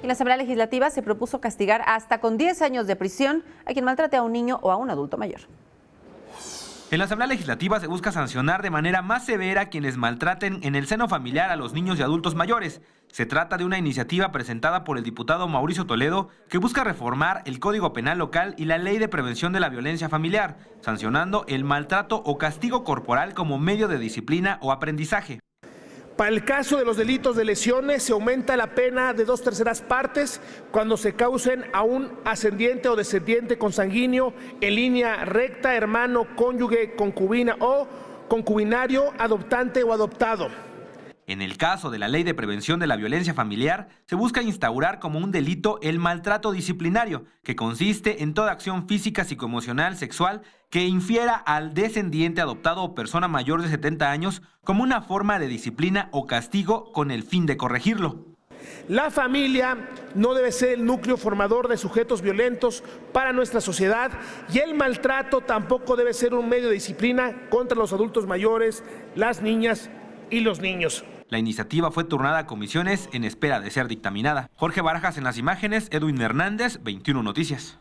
En la Asamblea Legislativa se propuso castigar hasta con 10 años de prisión a quien maltrate a un niño o a un adulto mayor. En la Asamblea Legislativa se busca sancionar de manera más severa a quienes maltraten en el seno familiar a los niños y adultos mayores. Se trata de una iniciativa presentada por el diputado Mauricio Toledo que busca reformar el Código Penal local y la Ley de Prevención de la Violencia Familiar, sancionando el maltrato o castigo corporal como medio de disciplina o aprendizaje. Para el caso de los delitos de lesiones se aumenta la pena de 2/3 partes cuando se causen a un ascendiente o descendiente consanguíneo en línea recta, hermano, cónyuge, concubina o concubinario, adoptante o adoptado. En el caso de la Ley de Prevención de la Violencia Familiar, se busca instaurar como un delito el maltrato disciplinario, que consiste en toda acción física, psicoemocional, sexual, que infiera al descendiente adoptado o persona mayor de 70 años como una forma de disciplina o castigo con el fin de corregirlo. La familia no debe ser el núcleo formador de sujetos violentos para nuestra sociedad y el maltrato tampoco debe ser un medio de disciplina contra los adultos mayores, las niñas y los niños. La iniciativa fue turnada a comisiones en espera de ser dictaminada. Jorge Barajas en las imágenes, Edwin Hernández, 21 Noticias.